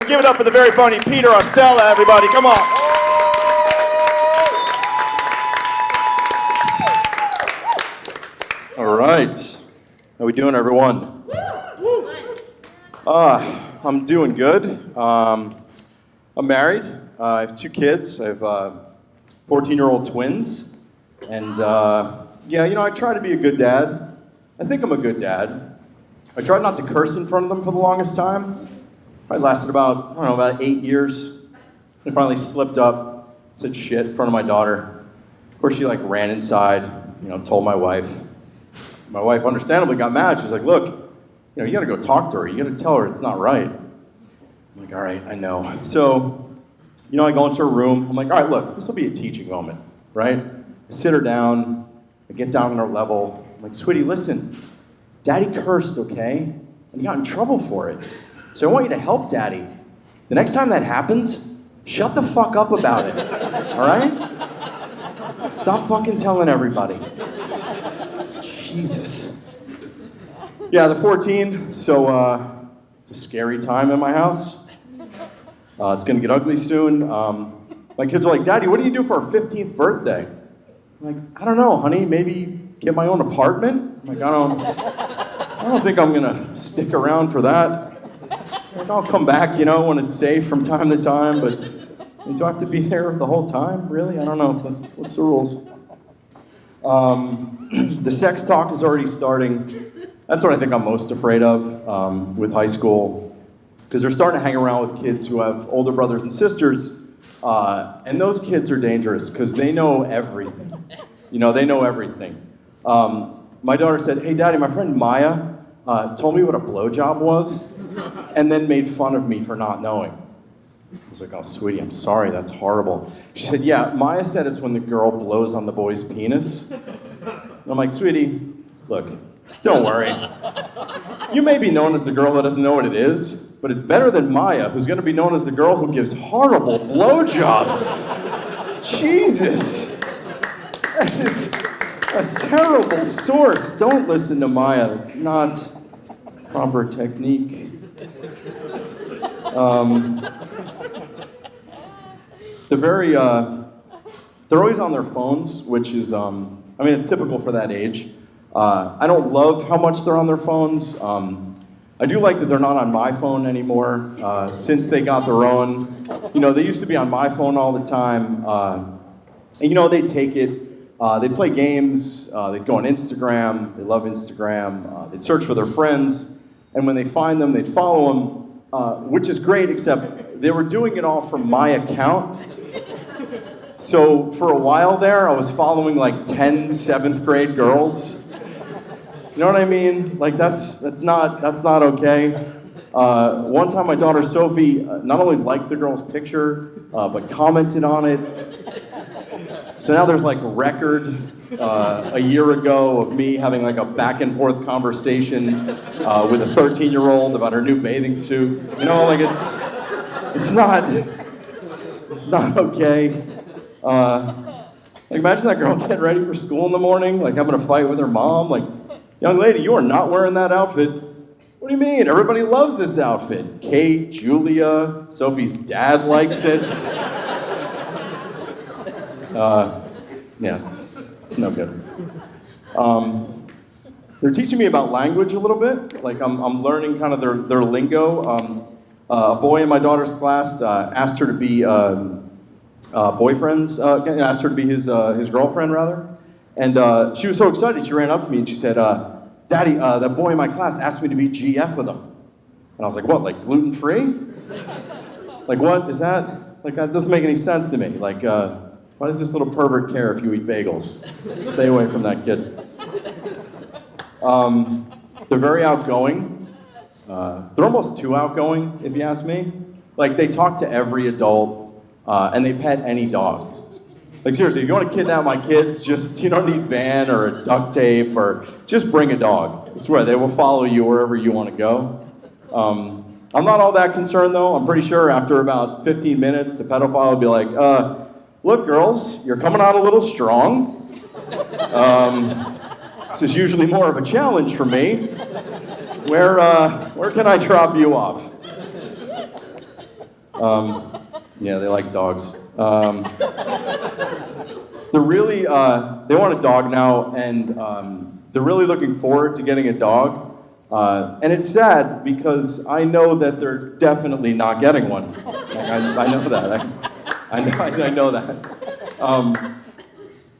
Give it up for the very funny Pete Ostella, everybody. Come on. All right. How we doing, everyone? I'm doing good. I'm married. I have 2 kids. I have 14-year-old twins. And I try to be a good dad. I think I'm a good dad. I tried not to curse in front of them for the longest time. It lasted about 8 years. I finally slipped up, said shit in front of my daughter. Of course, she ran inside, told my wife. My wife understandably got mad. She was like, look, you gotta go talk to her. You gotta tell her it's not right. I'm like, all right, I know. So, I go into her room. I'm like, all right, look, this will be a teaching moment, right? I sit her down. I get down on her level. I'm like, sweetie, listen, Daddy cursed, okay? And he got in trouble for it. So I want you to help Daddy. The next time that happens, shut the fuck up about it, all right? Stop fucking telling everybody. Jesus. Yeah, the 14, so it's a scary time in my house. It's gonna get ugly soon. My kids are like, Daddy, what do you do for our 15th birthday? I'm like, I don't know, honey, maybe get my own apartment? I'm like, I don't think I'm gonna stick around for that. I'll come back, when it's safe from time to time, but do I have to be there the whole time? Really? I don't know. What's the rules? The sex talk is already starting. That's what I think I'm most afraid of with high school, because they're starting to hang around with kids who have older brothers and sisters, and those kids are dangerous because they know everything. They know everything. My daughter said, hey, Daddy, my friend Maya told me what a blowjob was, and then made fun of me for not knowing. I was like, oh, sweetie, I'm sorry, that's horrible. She said, yeah, Maya said it's when the girl blows on the boy's penis. And I'm like, sweetie, look, don't worry. You may be known as the girl that doesn't know what it is, but it's better than Maya, who's going to be known as the girl who gives horrible blowjobs. Jesus. That is a terrible source. Don't listen to Maya. It's not proper technique. They're always on their phones, which is, it's typical for that age. I don't love how much they're on their phones. I do like that they're not on my phone anymore, since they got their own. They used to be on my phone all the time, and they'd take it, they'd play games, they'd go on Instagram, they love Instagram, they'd search for their friends, and when they find them, they'd follow them, which is great, except they were doing it all from my account. So for a while there, I was following 10 7th grade girls. You know what I mean? That's not okay. One time my daughter Sophie not only liked the girl's picture, but commented on it. So now there's a record a year ago of me having a back and forth conversation with a 13-year-old about her new bathing suit. It's not okay. Imagine that girl getting ready for school in the morning, having a fight with her mom. Young lady, you are not wearing that outfit. What do you mean? Everybody loves this outfit. Kate, Julia, Sophie's dad likes it. It's no good. They're teaching me about language a little bit. I'm learning kind of their lingo. A boy in my daughter's class asked her to be asked her to be his girlfriend, rather. And she was so excited, she ran up to me and she said, Daddy, that boy in my class asked me to be GF with him. And I was like, what, gluten-free? What is that? That doesn't make any sense to me. Why does this little pervert care if you eat bagels? Stay away from that kid. They're very outgoing. They're almost too outgoing, if you ask me. They talk to every adult, and they pet any dog. Seriously, if you want to kidnap my kids, you don't need Van or a duct tape, or just bring a dog. I swear, they will follow you wherever you want to go. I'm not all that concerned, though. I'm pretty sure after about 15 minutes, the pedophile will be like, look, girls, you're coming out a little strong. This is usually more of a challenge for me. Where can I drop you off? Yeah, they like dogs. They want a dog now, and they're really looking forward to getting a dog. And it's sad because I know that they're definitely not getting one. Like, I know that. I know that.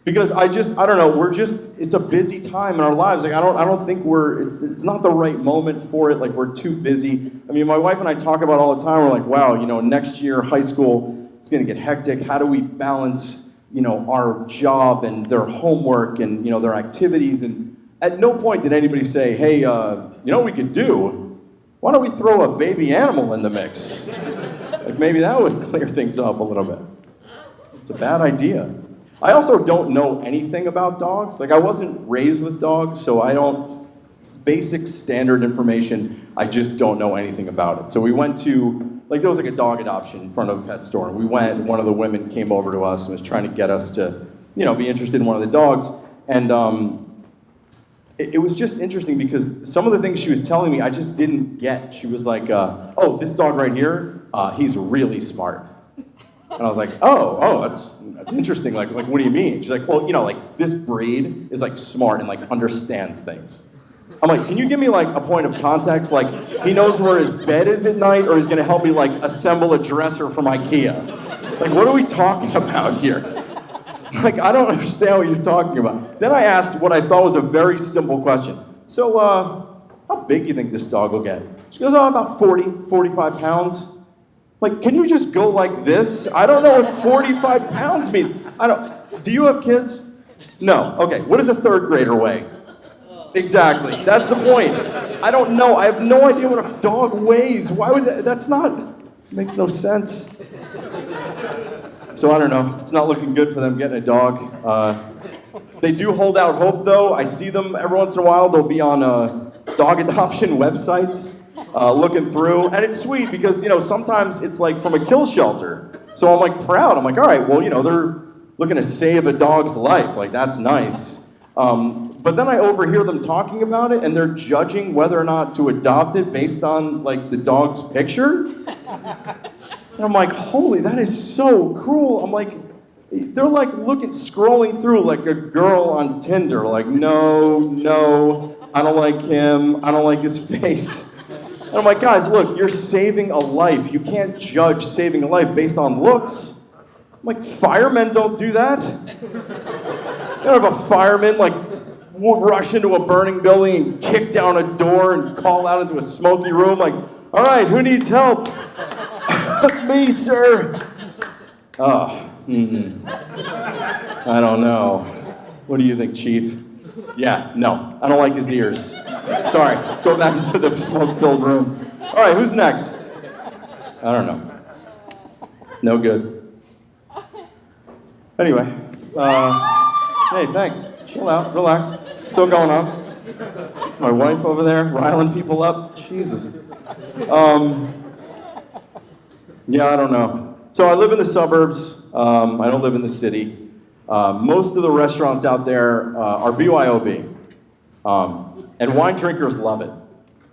Because I don't know, it's a busy time in our lives. Like, I don't think it's not the right moment for it. Like, we're too busy. I mean, my wife and I talk about it all the time. We're like, wow, next year, high school, it's going to get hectic. How do we balance, our job and their homework and, their activities? And at no point did anybody say, hey, you know what we could do? Why don't we throw a baby animal in the mix? Like, maybe that would clear things up a little bit. It's a bad idea. I also don't know anything about dogs. Like, I wasn't raised with dogs, so basic standard information, I just don't know anything about it. So we went to, there was a dog adoption in front of a pet store, and we went, and one of the women came over to us and was trying to get us to, be interested in one of the dogs. And it was just interesting because some of the things she was telling me, I just didn't get. She was like, oh, this dog right here, he's really smart. And I was like, oh, that's interesting. Like, what do you mean? She's like, well, this breed is smart and understands things. I'm like, can you give me a point of context? Like, he knows where his bed is at night, or he's gonna help me assemble a dresser from IKEA. Like, what are we talking about here? I don't understand what you're talking about. Then I asked what I thought was a very simple question. So, how big do you think this dog will get? She goes, oh, about 40, 45 pounds. Like, can you just go like this? I don't know what 45 pounds means. Do you have kids? No. Okay, what does a third grader weigh? Exactly, that's the point. I don't know, I have no idea what a dog weighs. Why would it makes no sense. So I don't know, it's not looking good for them getting a dog. They do hold out hope though. I see them every once in a while. They'll be on dog adoption websites. Looking through, and it's sweet because, sometimes it's from a kill shelter. So I'm proud. I'm all right, well, they're looking to save a dog's life. That's nice. But then I overhear them talking about it, and they're judging whether or not to adopt it based on, the dog's picture. And I'm holy, that is so cruel. I'm they're scrolling through like a girl on Tinder. No, I don't like him. I don't like his face. And I'm guys, look, you're saving a life. You can't judge saving a life based on looks. I'm firemen don't do that. You don't have a fireman, rush into a burning building and kick down a door and call out into a smoky room, all right, who needs help? Me, sir. Oh, I don't know. What do you think, Chief? Yeah, no, I don't like his ears. Sorry, go back into the smoke-filled room. All right, who's next? I don't know. No good. Anyway, hey, thanks. Chill out, relax. It's still going on. My wife over there riling people up. Jesus. Yeah, I don't know. So I live in the suburbs. I don't live in the city. Most of the restaurants out there are BYOB. And wine drinkers love it.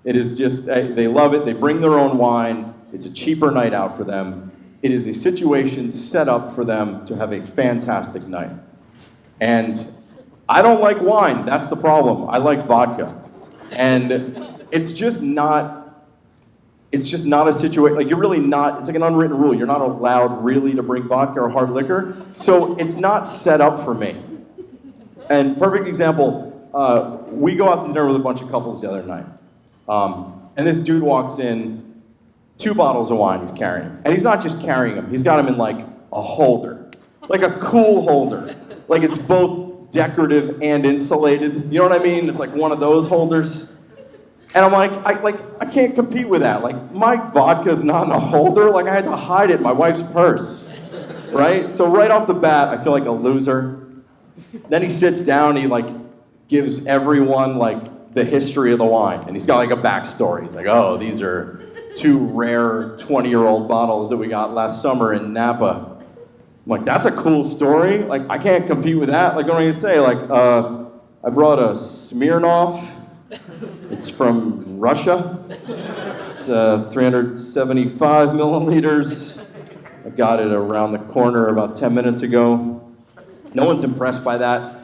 It is just, they love it. They bring their own wine. It's a cheaper night out for them. It is a situation set up for them to have a fantastic night. And I don't like wine. That's the problem. I like vodka. And it's just not a situation, you're really not, it's an unwritten rule. You're not allowed really to bring vodka or hard liquor. So it's not set up for me. And perfect example, we go out to dinner with a bunch of couples the other night. And this dude walks in, 2 bottles of wine he's carrying. And he's not just carrying them, he's got them in a holder. A cool holder. It's both decorative and insulated. You know what I mean? It's one of those holders. And I'm I can't compete with that. My vodka's not in a holder. I had to hide it in my wife's purse. Right? So right off the bat, I feel like a loser. Then he sits down, he gives everyone the history of the wine. And he's got a backstory. He's oh, these are 2 rare 20-year-old bottles that we got last summer in Napa. I'm that's a cool story. I can't compete with that. What am I gonna say? I brought a Smirnoff. It's from Russia. It's 375 milliliters. I got it around the corner about 10 minutes ago. No one's impressed by that.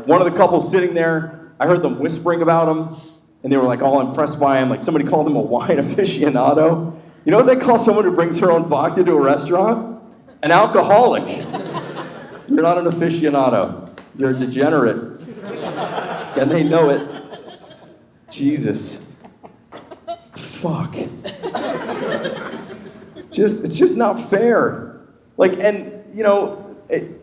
One of the couples sitting there, I heard them whispering about him, and they were like all impressed by him. Like somebody called him a wine aficionado. You know what they call someone who brings her own vodka to a restaurant? An alcoholic. You're not an aficionado. You're a degenerate. And they know it. Jesus. Fuck. It's just not fair. Like, and, you know,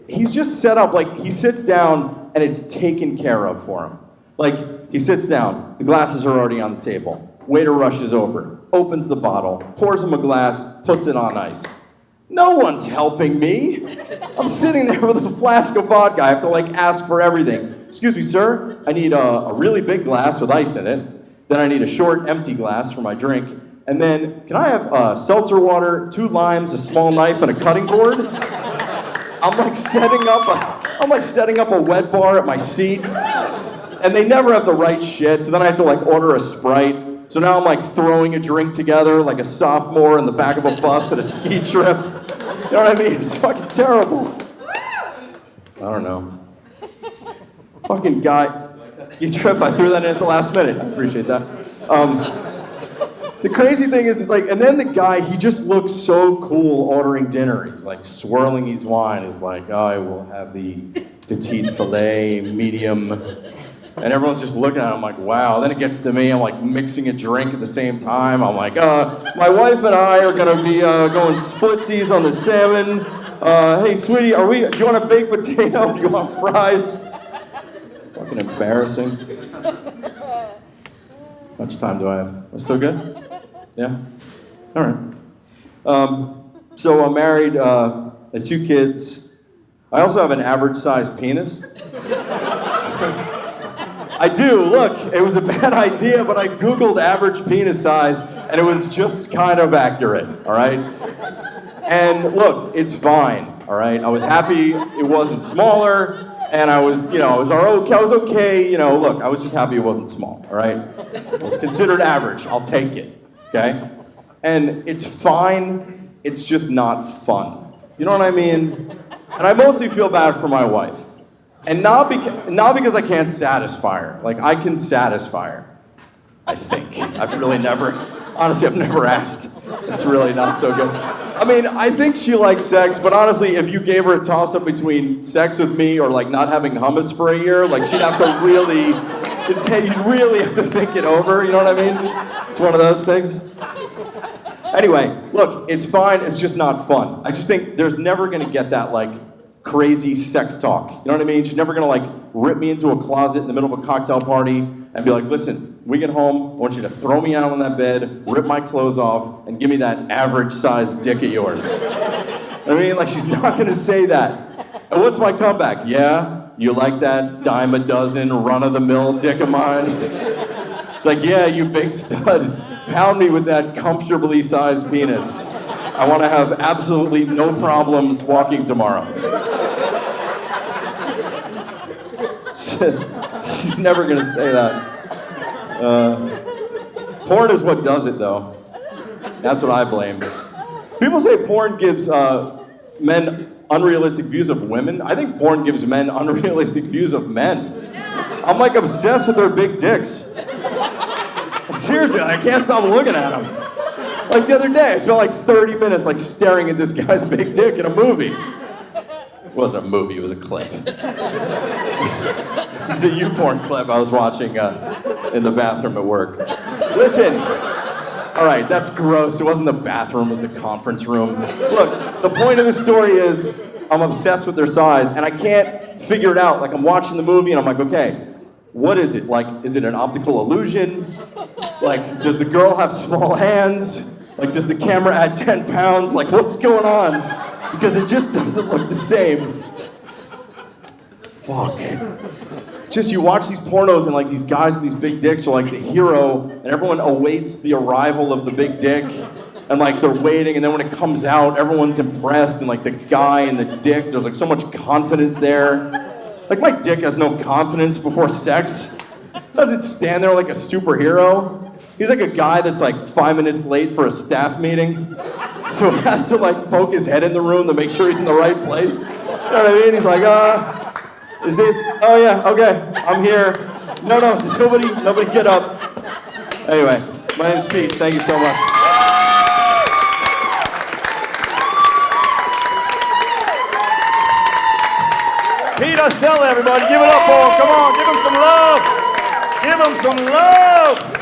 he's just set up, like, he sits down and it's taken care of for him. Like, he sits down, the glasses are already on the table. Waiter rushes over, opens the bottle, pours him a glass, puts it on ice. No one's helping me. I'm sitting there with a flask of vodka. I have to, like, ask for everything. Excuse me, sir, I need a really big glass with ice in it. Then I need a short, empty glass for my drink. And then, can I have seltzer water, 2 limes, a small knife, and a cutting board? I'm like setting up a wet bar at my seat, and they never have the right shit. So then I have to like order a Sprite. So now I'm like throwing a drink together like a sophomore in the back of a bus at a ski trip. You know what I mean? It's fucking terrible. I don't know. Fucking guy, ski trip. I threw that in at the last minute. I appreciate that. The crazy thing is, like, and then the guy, he just looks so cool ordering dinner. He's like swirling his wine. He's like, oh, I will have the petite filet, medium. And everyone's just looking at him like, wow. Then it gets to me. I'm like mixing a drink at the same time. I'm like, my wife and I are gonna be going splitsies on the salmon. Hey, sweetie, do you want a baked potato? Do you want fries? It's fucking embarrassing. How much time do I have? Am I still good? Yeah? All right. So I'm married, I have 2 kids. I also have an average-sized penis. I do, look, it was a bad idea, but I Googled average penis size, and it was just kind of accurate, all right? And look, it's fine, all right? I was happy it wasn't smaller, and I was okay, you know, look, I was just happy it wasn't small, all right? It's considered average, I'll take it, okay? And it's fine, it's just not fun. You know what I mean? And I mostly feel bad for my wife. And not because I can't satisfy her. Like, I can satisfy her, I think. I've never asked. It's really not so good. I mean, I think she likes sex, but honestly, if you gave her a toss-up between sex with me or, like, not having hummus for a year, like, she'd have to you'd really have to think it over, you know what I mean? It's one of those things. Anyway, look, it's fine, it's just not fun. I just think there's never gonna get that, like, crazy sex talk. You know what I mean? She's never gonna like rip me into a closet in the middle of a cocktail party and be like, listen, we get home, I want you to throw me out on that bed, rip my clothes off, and give me that average sized dick of yours. I mean, like, she's not gonna say that. And what's my comeback? Yeah, you like that dime a dozen, run-of-the-mill dick of mine? It's like, yeah, you big stud, pound me with that comfortably sized penis. I want to have absolutely no problems walking tomorrow. She's never going to say that. Porn is what does it, though. That's what I blame. People say porn gives men unrealistic views of women. I think porn gives men unrealistic views of men. I'm like obsessed with their big dicks. Seriously, I can't stop looking at them. Like the other day, I spent like 30 minutes like staring at this guy's big dick in a movie. It wasn't a movie, it was a clip. It was a YouPorn clip I was watching in the bathroom at work. Listen, all right, that's gross. It wasn't the bathroom, it was the conference room. Look, the point of the story is I'm obsessed with their size and I can't figure it out. Like I'm watching the movie and I'm like, okay, what is it? Like, is it an optical illusion? Like, does the girl have small hands? Like, does the camera add 10 pounds? Like, what's going on? Because it just doesn't look the same. Fuck. It's just you watch these pornos and like these guys with these big dicks are like the hero and everyone awaits the arrival of the big dick and like they're waiting and then when it comes out, everyone's impressed and like the guy and the dick, there's like so much confidence there. Like my dick has no confidence before sex. It doesn't stand there like a superhero. he's like a guy that's like 5 minutes late for a staff meeting. So he has to like poke his head in the room to make sure he's in the right place. You know what I mean? He's like, is this, oh yeah, okay, I'm here. No, nobody get up. Anyway, my name's Pete, thank you so much. Pete Ostella, everybody, give it up for him. Come on, give him some love. Give him some love.